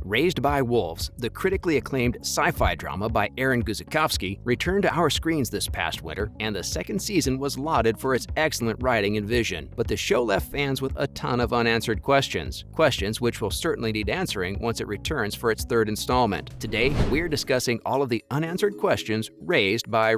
Raised by Wolves, the critically acclaimed sci-fi drama by Aaron Guzikowski, returned to our screens this past winter, and the second season was lauded for its excellent writing and vision. But the show left fans with a ton of unanswered questions which will certainly need answering once it returns for its third installment. Today, we're discussing all of the unanswered questions raised by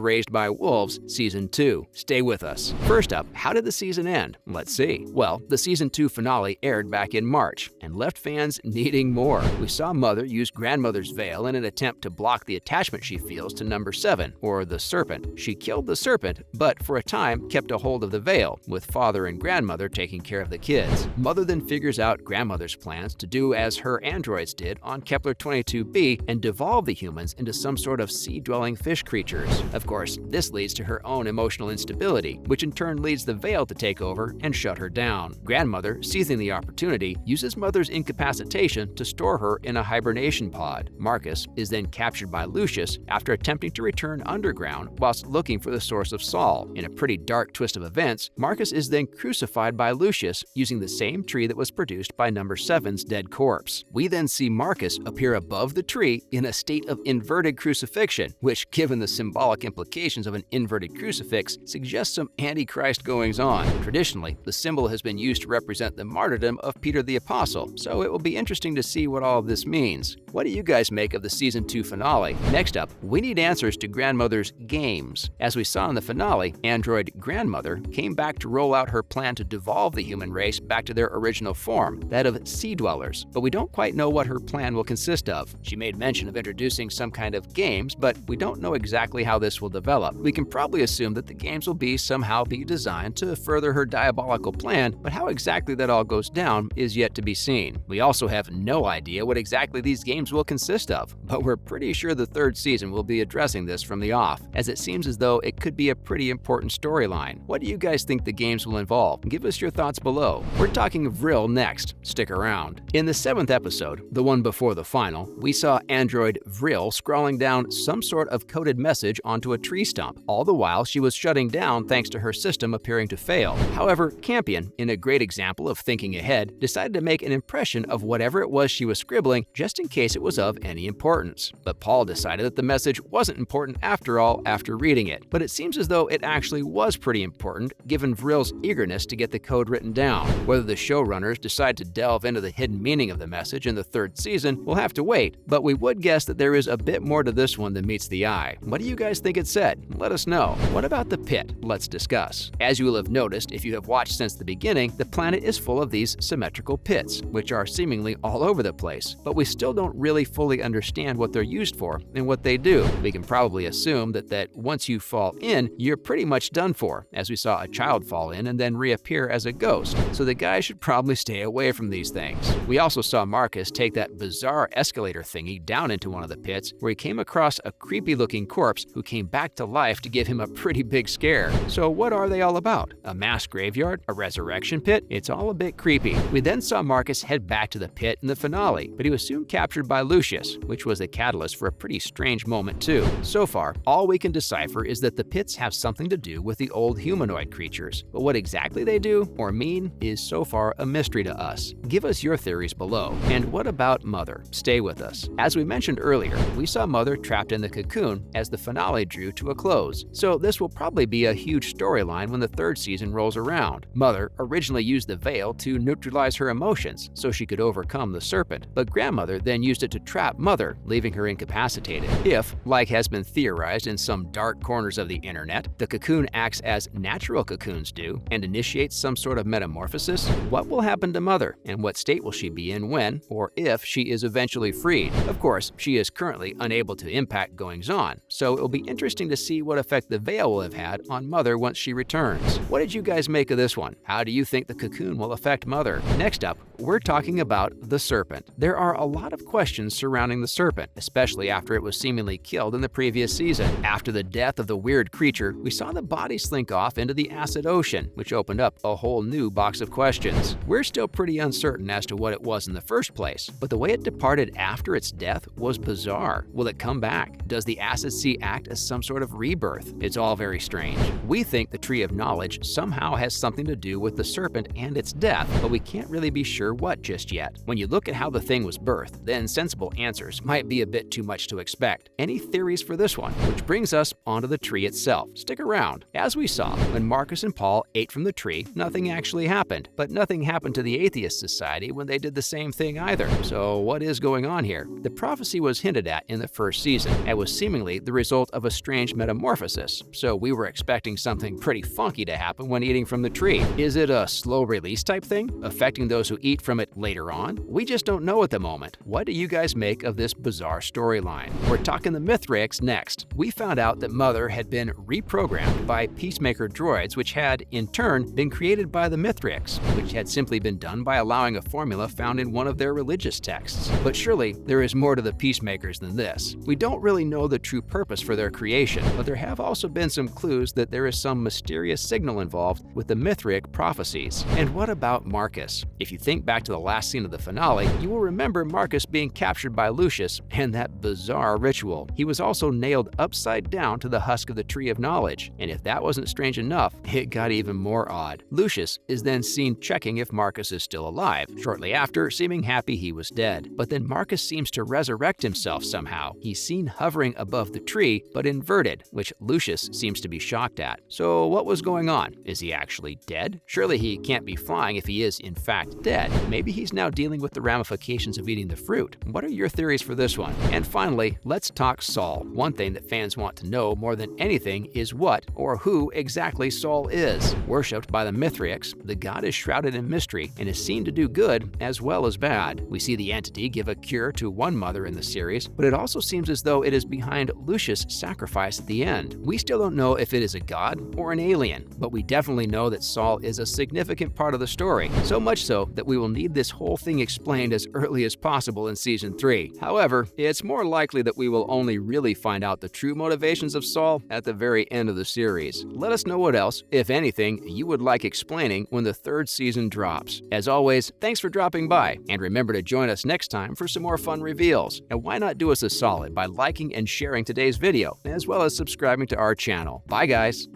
Wolves Season 2. Stay with us. First up, how did the season end? Let's see. Well, the Season 2 finale aired back in March and left fans needing more. We saw Mother use grandmother's veil in an attempt to block the attachment she feels to number 7, or the serpent. She killed the serpent, but for a time kept a hold of the veil, with father and grandmother taking care of the kids. Mother then figures out grandmother's plans to do as her androids did on Kepler-22b and devolve the humans into some sort of sea-dwelling fish creatures. Of course, this leads to her own emotional instability, which in turn leads the veil to take over and shut her down. Grandmother, seizing the opportunity, uses Mother's incapacitation to store her in a hibernation pod. Marcus is then captured by Lucius after attempting to return underground whilst looking for the source of Saul. In a pretty dark twist of events, Marcus is then crucified by Lucius using the same tree that was produced by number 7's dead corpse. We then see Marcus appear above the tree in a state of inverted crucifixion, which, given the symbolic implications of an inverted crucifix, suggests some antichrist goings-on. Traditionally, the symbol has been used to represent the martyrdom of Peter the Apostle, so it will be interesting to see what all of this means. What do you guys make of the Season 2 finale? Next up, we need answers to grandmother's games. As we saw in the finale, android grandmother came back to roll out her plan to devolve the human race back to their original form, that of sea dwellers, but we don't quite know what her plan will consist of. She made mention of introducing some kind of games, but we don't know exactly how this will develop. We can probably assume that the games will somehow be designed to further her diabolical plan, but how exactly that all goes down is yet to be seen. We also have no idea what exactly these games will consist of, but we're pretty sure the third season will be addressing this from the off, as it seems as though it could be a pretty important storyline. What do you guys think the games will involve? Give us your thoughts below. We're talking Vril next. Stick around. In the 7th episode, the one before the final, we saw android Vril scrawling down some sort of coded message onto a tree stump. All the while, she was shutting down thanks to her system appearing to fail. However, Campion, in a great example of thinking ahead, decided to make an impression of whatever it was she was scribbling just in case it was of any importance. But Paul decided that the message wasn't important after all after reading it. But it seems as though it actually was pretty important given Vril's eagerness to get the code written down. Whether the showrunners decide to delve into the hidden meaning of the message in the third season, we'll have to wait, but we would guess that there is a bit more to this one than meets the eye. What do you guys think it said? Let us know. What about the pit? Let's discuss. As you will have noticed if you have watched since the beginning, the planet is full of these symmetrical pits, which are seemingly all over the place, but we still don't really fully understand what they're used for and what they do. We can probably assume that once you fall in, you're pretty much done for, as we saw a child fall in and then reappear as a ghost, so the guy should probably stay away from these things. We also saw Marcus take that bizarre escalator thingy down into one of the pits, where he came across a creepy-looking corpse who came back to life to give him a pretty big scare. So what are they all about? A mass graveyard? A resurrection pit? It's all a bit creepy. We then saw Marcus head back to the pit in the finale, but he was soon captured by Lucius, which was the catalyst for a pretty strange moment too. So far, all we can decipher is that the pits have something to do with the old humanoid creatures, but what exactly they do or mean is so far a mystery to us. Give us your theories below. And what about Mother? Stay with us. As we mentioned earlier, we saw Mother trapped in the cocoon as the finale drew to a close, so this will probably be a huge storyline when the third season rolls around. Mother originally used the veil to neutralize her emotions so she could overcome the serpent, but grandmother then used it to trap Mother, leaving her incapacitated. If, like has been theorized in some dark corners of the internet, the cocoon acts as natural cocoons do and initiates some sort of metamorphosis, what will happen to Mother, and what state will she be in when, or if, she is eventually freed? Of course, she is currently unable to impact goings-on, so it will be interesting to see what effect the veil will have had on Mother once she returns. What did you guys make of this one? How do you think the cocoon will affect Mother? Next up, we're talking about the serpent. There are a lot of questions surrounding the serpent, especially after it was seemingly killed in the previous season. After the death of the weird creature, we saw the body slink off into the acid ocean, which opened up a whole new box of questions. We're still pretty uncertain as to what it was in the first place, but the way it departed after its death was bizarre. Will it come back? Does the acid sea act as some sort of rebirth? It's all very strange. We think the Tree of Knowledge somehow has something to do with the serpent and its death, but we can't really be sure what just yet. When you look at how the thing was Saul's birth, then sensible answers might be a bit too much to expect. Any theories for this one? Which brings us onto the tree itself. Stick around. As we saw, when Marcus and Paul ate from the tree, nothing actually happened. But nothing happened to the Atheist Society when they did the same thing either. So what is going on here? The prophecy was hinted at in the first season and was seemingly the result of a strange metamorphosis. So we were expecting something pretty funky to happen when eating from the tree. Is it a slow release type thing, affecting those who eat from it later on? We just don't know at the moment. What do you guys make of this bizarre storyline? We're talking the Mithraics next. We found out that Mother had been reprogrammed by peacemaker droids, which had, in turn, been created by the Mithraics, which had simply been done by allowing a formula found in one of their religious texts. But surely, there is more to the peacemakers than this. We don't really know the true purpose for their creation, but there have also been some clues that there is some mysterious signal involved with the Mithraic prophecies. And what about Marcus? If you think back to the last scene of the finale, you will remember Marcus being captured by Lucius and that bizarre ritual. He was also nailed upside down to the husk of the Tree of Knowledge, and if that wasn't strange enough, it got even more odd. Lucius is then seen checking if Marcus is still alive, shortly after seeming happy he was dead. But then Marcus seems to resurrect himself somehow. He's seen hovering above the tree, but inverted, which Lucius seems to be shocked at. So what was going on? Is he actually dead? Surely he can't be flying if he is in fact dead. Maybe he's now dealing with the ramifications of eating the fruit. What are your theories for this one? And finally, let's talk Saul. One thing that fans want to know more than anything is what or who exactly Saul is. Worshipped by the Mithraics, the god is shrouded in mystery and is seen to do good as well as bad. We see the entity give a cure to one mother in the series, but it also seems as though it is behind Lucius' sacrifice at the end. We still don't know if it is a god or an alien, but we definitely know that Saul is a significant part of the story, so much so that we will need this whole thing explained as early as possible in Season 3. However, it's more likely that we will only really find out the true motivations of Saul at the very end of the series. Let us know what else, if anything, you would like explaining when the third season drops. As always, thanks for dropping by, and remember to join us next time for some more fun reveals. And why not do us a solid by liking and sharing today's video, as well as subscribing to our channel. Bye guys!